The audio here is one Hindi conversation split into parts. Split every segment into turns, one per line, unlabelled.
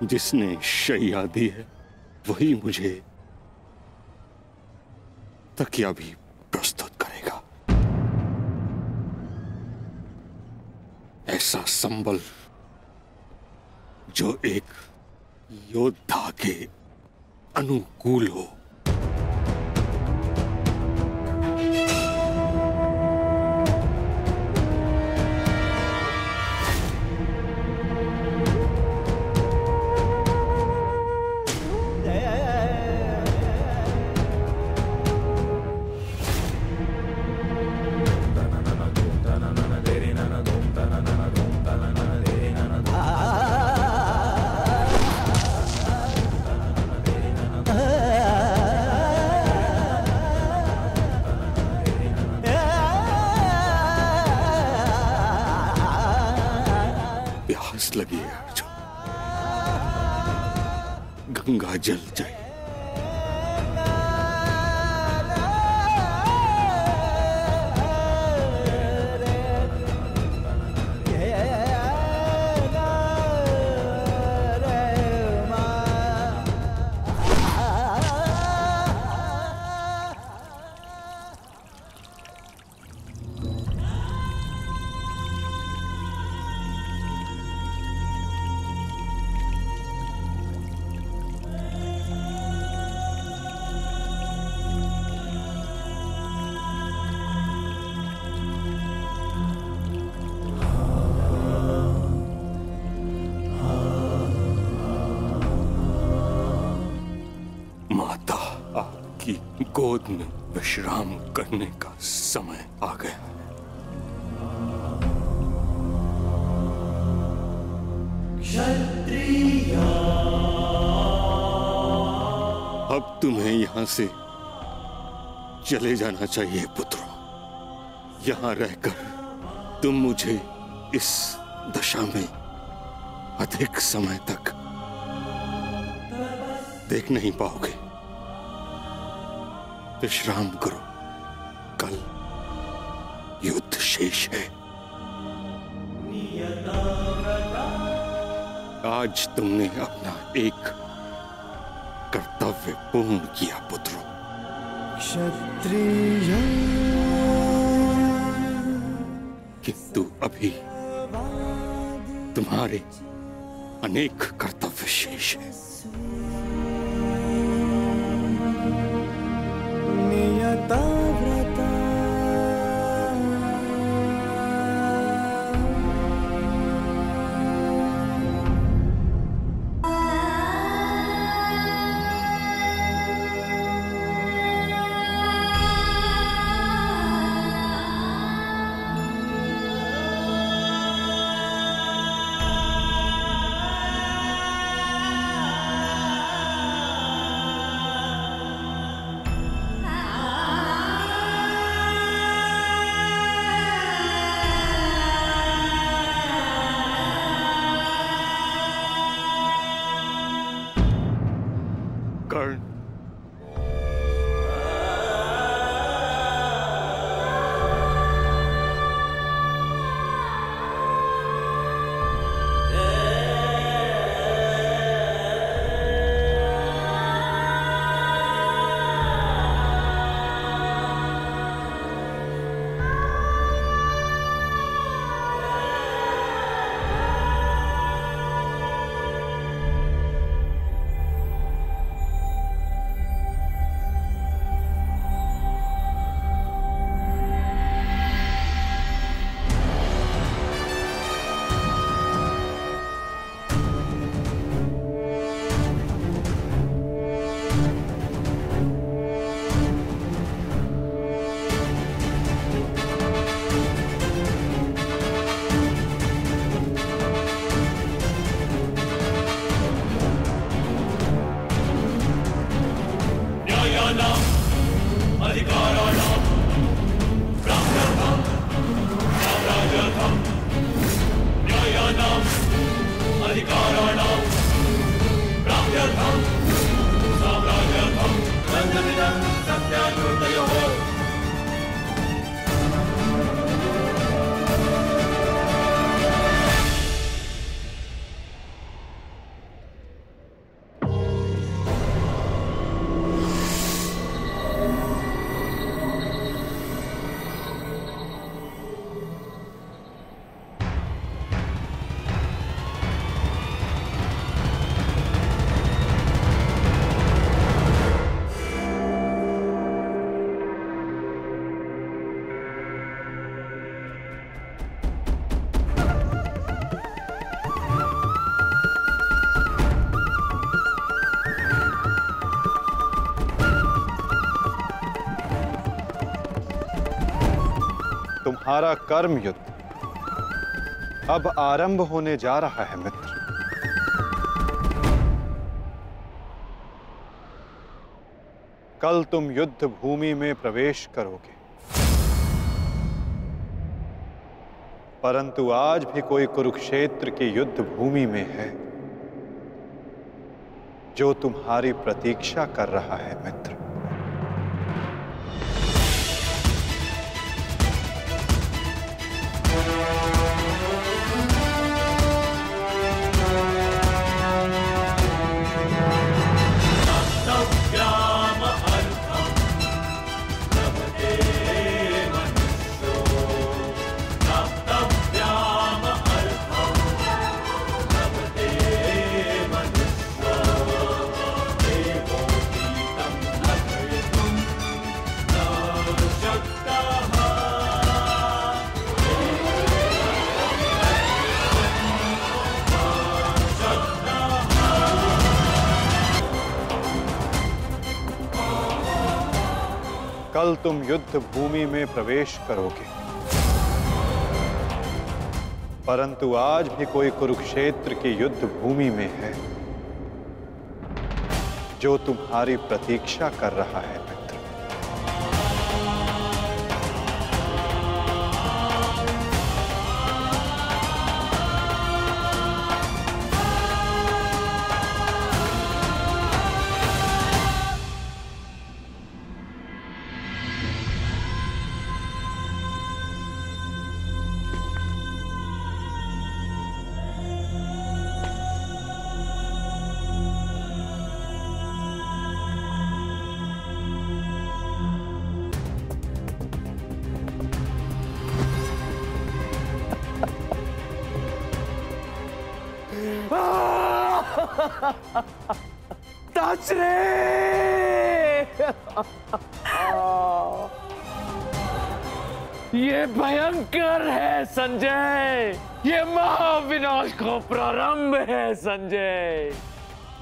जिसने शैया दी है वही मुझे तकिया भी प्रस्तुत करेगा। ऐसा संबल जो एक योद्धा के अनुकूल हो। प्यास लगी है अर्जुन, गंगा जल जाए। माता, आपकी गोद में विश्राम करने का समय आ गया है। क्षत्रिया, अब तुम्हें यहां से चले जाना चाहिए पुत्रों। यहां रहकर तुम मुझे इस दशा में अधिक समय तक देख नहीं पाओगे। विश्राम करो, कल युद्ध शेष है। आज तुमने अपना एक कर्तव्य पूर्ण किया पुत्रों।
क्षत्रिय,
किंतु अभी तुम्हारे अनेक कर्तव्य शेष हैं।
नियताव्रता,
कर्ण,
अधिकाराणां प्राप्त्यर्थं साम्राज्यार्थं न्यायानां अधिकाराणां प्राप्त्यर्थं साम्राज्यार्थं बन्धमिदं सत्याकृतयोः।
तुम्हारा कर्म युद्ध अब आरंभ होने जा रहा है मित्र। कल तुम युद्ध भूमि में प्रवेश करोगे, परंतु आज भी कोई कुरुक्षेत्र की युद्ध भूमि में है जो तुम्हारी प्रतीक्षा कर रहा है मित्र। कल तुम युद्ध भूमि में प्रवेश करोगे, परंतु आज भी कोई कुरुक्षेत्र की युद्ध भूमि में है जो तुम्हारी प्रतीक्षा कर रहा है मित्र।
ये भयंकर है संजय, ये महाविनाश का प्रारंभ है संजय।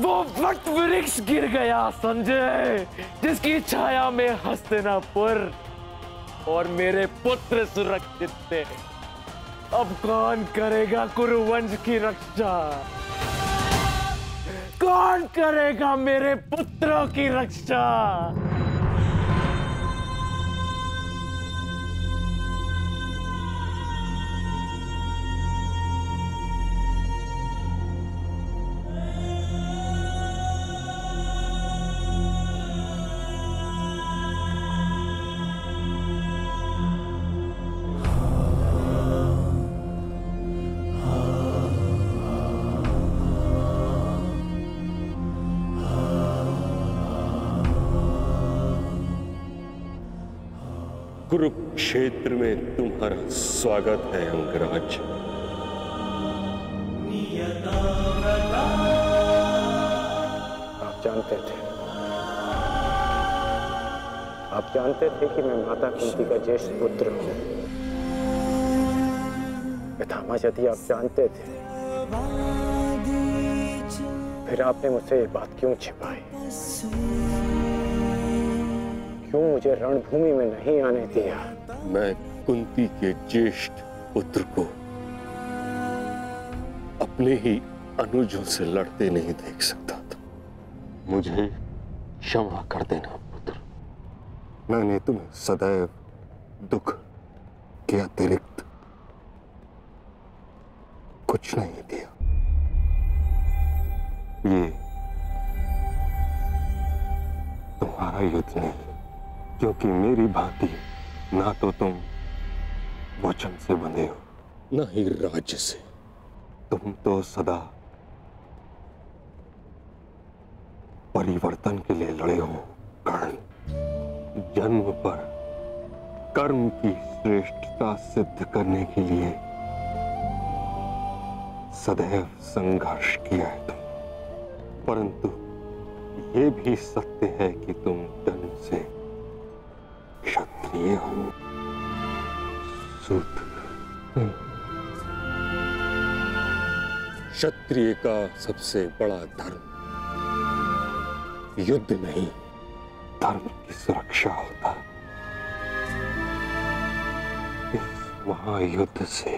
वो वट वृक्ष गिर गया संजय, जिसकी छाया में हस्तिनापुर और मेरे पुत्र सुरक्षित थे। अब कौन करेगा कुरुवंश की रक्षा? कौन करेगा मेरे पुत्रों की रक्षा?
कुरुक्षेत्र में तुम्हारा स्वागत है अंगराज।
आप जानते थे कि मैं माता कुंती का ज्येष्ठ पुत्र हूं। पितामह, यदि आप जानते थे फिर आपने मुझसे ये बात क्यों छिपाई? क्यों मुझे रणभूमि में नहीं आने दिया?
मैं कुंती के ज्येष्ठ पुत्र को अपने ही अनुजों से लड़ते नहीं देख सकता था। मुझे क्षमा कर देना पुत्र। मैंने तुम्हें सदैव दुख के अतिरिक्त कुछ नहीं दिया। ये तुम्हारा युद्ध नहीं, क्योंकि मेरी भांति ना तो तुम वचन से बंधे हो, न ही राज्य से। तुम तो सदा परिवर्तन के लिए लड़े हो कर्ण। जन्म पर कर्म की श्रेष्ठता सिद्ध करने के लिए सदैव संघर्ष किया है तुम। परंतु ये भी सत्य है कि तुम जन्म से क्षत्रिय हो, शूद्र। क्षत्रिय का सबसे बड़ा धर्म युद्ध नहीं, धर्म की सुरक्षा होता है। इस महायुद्ध से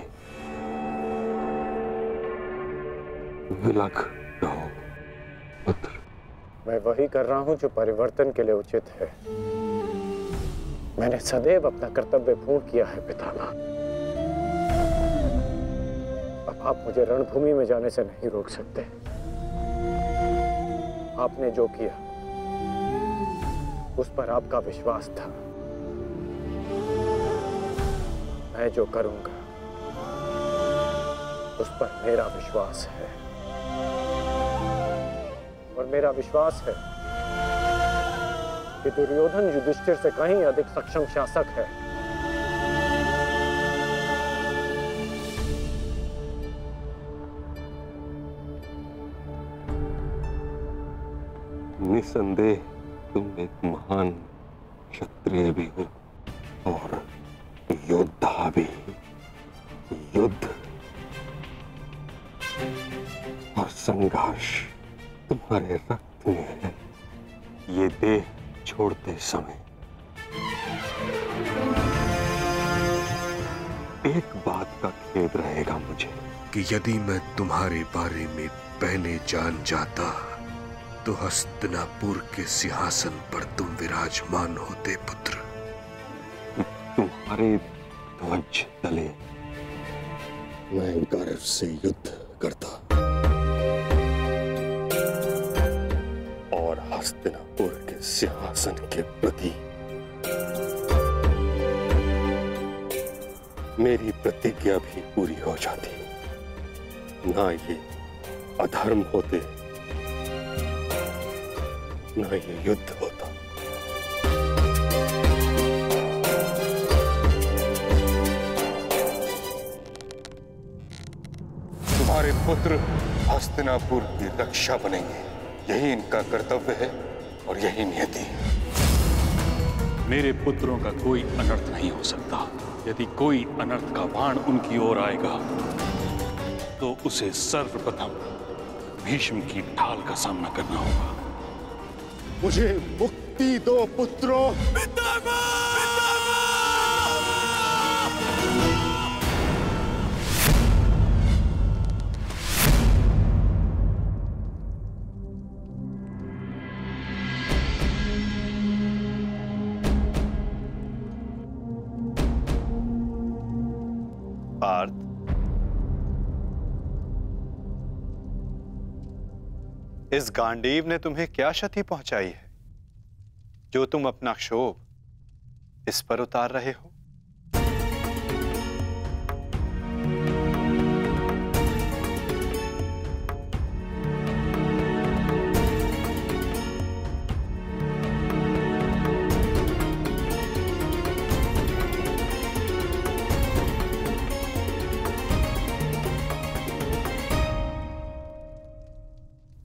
विलग रहो पुत्र।
मैं वही कर रहा हूं जो परिवर्तन के लिए उचित है। मैंने सदैव अपना कर्तव्य पूर्ण किया है पितामह। अब आप मुझे रणभूमि में जाने से नहीं रोक सकते। आपने जो किया उस पर आपका विश्वास था। मैं जो करूंगा उस पर मेरा विश्वास है, और मेरा विश्वास है कि दुर्योधन युधिष्ठिर से कहीं अधिक सक्षम शासक है।
निसंदेह तुम एक महान क्षत्रिय भी हो और योद्धा भी। युद्ध और संघर्ष तुम्हारे रक्त में है। ये देह छोड़ते समय एक बात का खेद रहेगा मुझे
कि यदि मैं तुम्हारे बारे में पहले जान जाता तो हस्तिनापुर के सिंहासन पर तुम विराजमान होते पुत्र।
तुम्हारे ध्वज तले मैं गर्व से युद्ध करता और हस्तिनापुर के सिंहासन के प्रति मेरी प्रतिज्ञा भी पूरी हो जाती। ना ये अधर्म होते, ना ये युद्ध होता। तुम्हारे पुत्र हस्तिनापुर की रक्षा बनेंगे, यही इनका कर्तव्य है और यही नियति।
मेरे पुत्रों का कोई अनर्थ नहीं हो सकता। यदि कोई अनर्थ का बाण उनकी ओर आएगा तो उसे सर्वप्रथम भीष्म की ढाल का सामना करना होगा।
मुझे मुक्ति दो पुत्रों।
पार्थ, इस गांडीव ने तुम्हें क्या क्षति पहुंचाई है जो तुम अपना क्षोभ इस पर उतार रहे हो?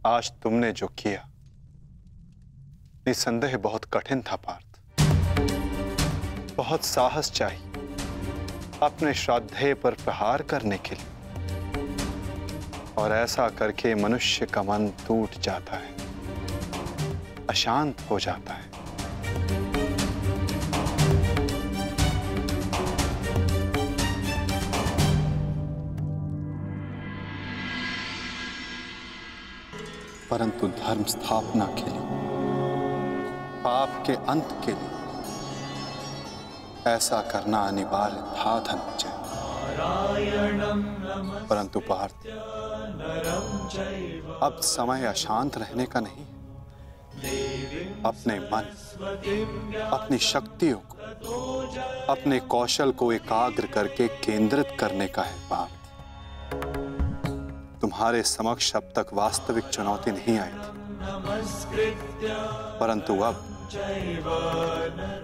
आज तुमने जो किया निसंदेह बहुत कठिन था पार्थ। बहुत साहस चाहिए अपने श्राद्धेय पर प्रहार करने के लिए, और ऐसा करके मनुष्य का मन टूट जाता है, अशांत हो जाता है। परंतु धर्म स्थापना के लिए, पाप के अंत के लिए ऐसा करना अनिवार्य था धनंजय। परंतु पार्थ, अब समय अशांत रहने का नहीं। अपने मन, अपनी शक्तियों को, अपने कौशल को एकाग्र करके केंद्रित करने का है पार्थ। तुम्हारे समक्ष अब तक वास्तविक चुनौती नहीं आई थी, परंतु अब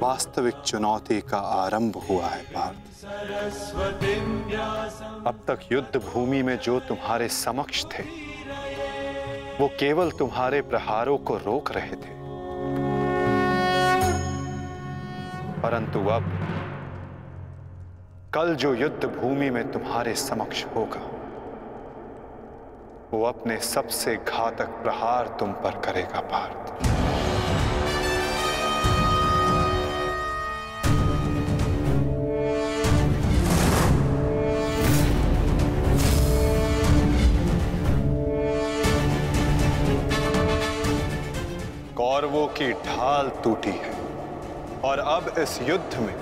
वास्तविक चुनौती का आरंभ हुआ है पार्थ। अब तक युद्ध भूमि में जो तुम्हारे समक्ष थे वो केवल तुम्हारे प्रहारों को रोक रहे थे, परंतु अब कल जो युद्ध भूमि में तुम्हारे समक्ष होगा वो अपने सबसे घातक प्रहार तुम पर करेगा पार्थ। कौरवों की ढाल टूटी है और अब इस युद्ध में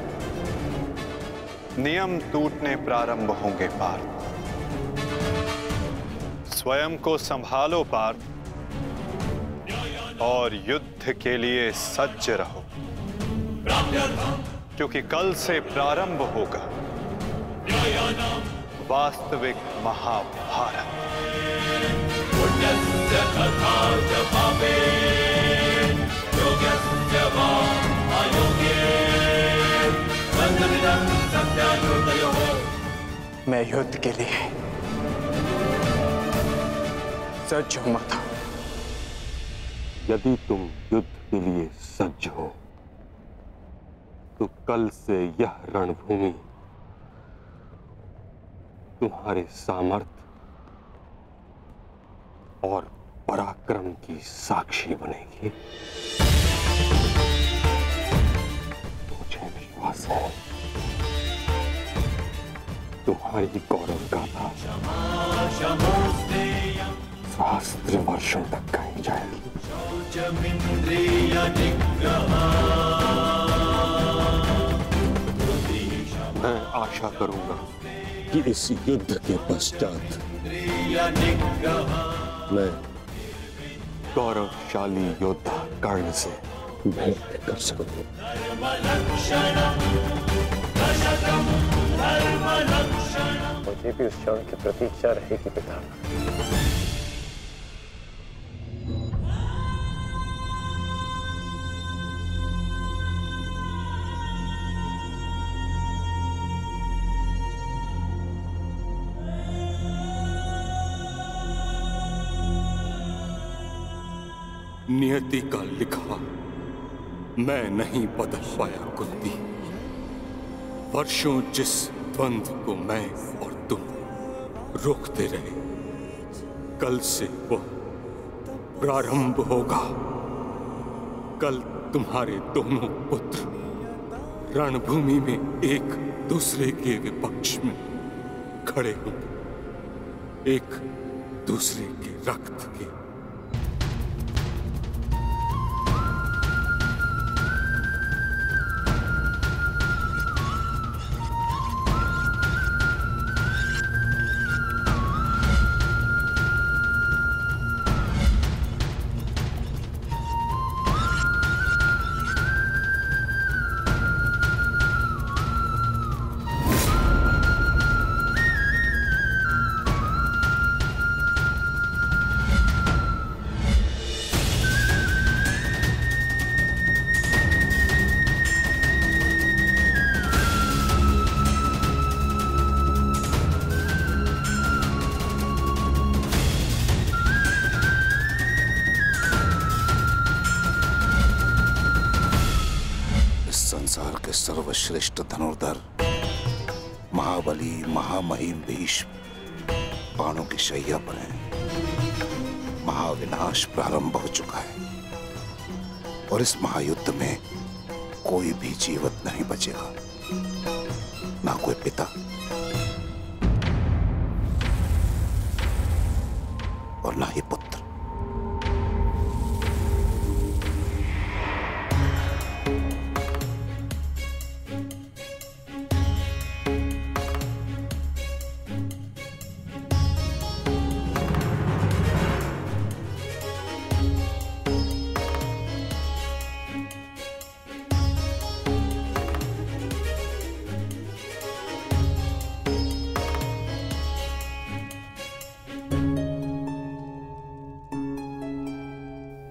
नियम टूटने प्रारंभ होंगे पार्थ। स्वयं को संभालो पार्थ और युद्ध के लिए सज्ज रहो, क्योंकि कल से प्रारंभ होगा वास्तविक महाभारत।
मैं युद्ध के लिए सज्ज हूं माता।
यदि तुम युद्ध के लिए सज्ज हो तो कल से यह रणभूमि तुम्हारे सामर्थ्य और पराक्रम की साक्षी बनेगी। मुझे विश्वास है तुम्हारी गौरव गाथा सहस्त्र वर्षों तक गाई जाएगी। मैं आशा करूंगा कि इस युद्ध के पश्चात मैं गौरवशाली योद्धा कर्ण से भेंट कर सकूं।
मुझे भी उस क्षण की प्रतीक्षा रहेगी पिता।
नियति का लिखा मैं नहीं बदल पाया कुंती। वर्षों जिस द्वंद्व को मैं और तुम रोकते रहे, कल से वह प्रारंभ होगा। कल तुम्हारे दोनों पुत्र रणभूमि में एक दूसरे के विपक्ष में खड़े होंगे, एक दूसरे के रक्त के।
संसार के सर्वश्रेष्ठ धनुर्धर महाबली महामहिम भीष्म बाणों की शैया पर हैं। महाविनाश प्रारंभ हो चुका है और इस महायुद्ध में कोई भी जीवित नहीं बचेगा, ना कोई पिता और ना ही पुत्र।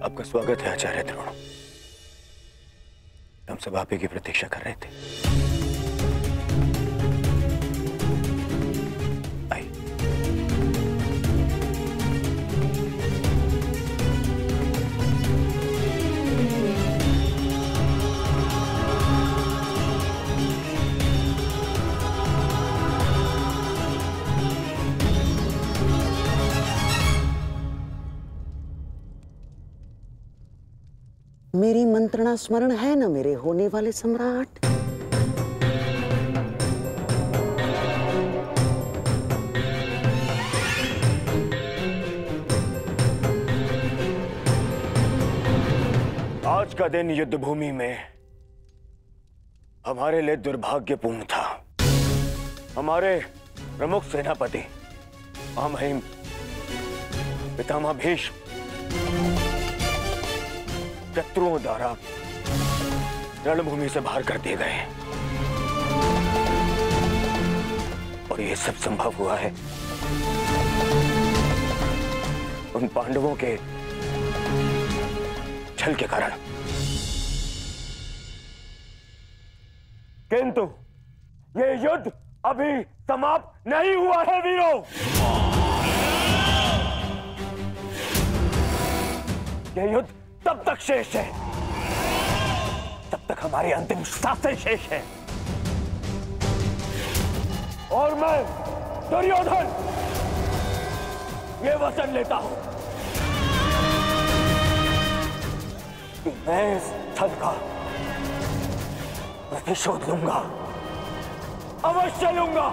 आपका स्वागत है आचार्य द्रोण। हम सब आप ही की प्रतीक्षा कर रहे थे। आइए।
मेरी मंत्रणा स्मरण है न मेरे होने वाले सम्राट?
आज का दिन युद्ध भूमि में हमारे लिए दुर्भाग्यपूर्ण था। हमारे प्रमुख सेनापति महामहिम पितामह भीष्म शत्रुओं द्वारा रणभूमि से बाहर कर दिए गए और ये सब संभव हुआ है उन पांडवों के छल के कारण। किंतु ये युद्ध अभी समाप्त नहीं हुआ है वीरों। ये युद्ध तब तक शेष है तब तक हमारी अंतिम सांसें शेष है। और मैं दुर्योधन ये वचन लेता हूं कि मैं इस स्थल का प्रतिशोध लूंगा, अवश्य लूंगा।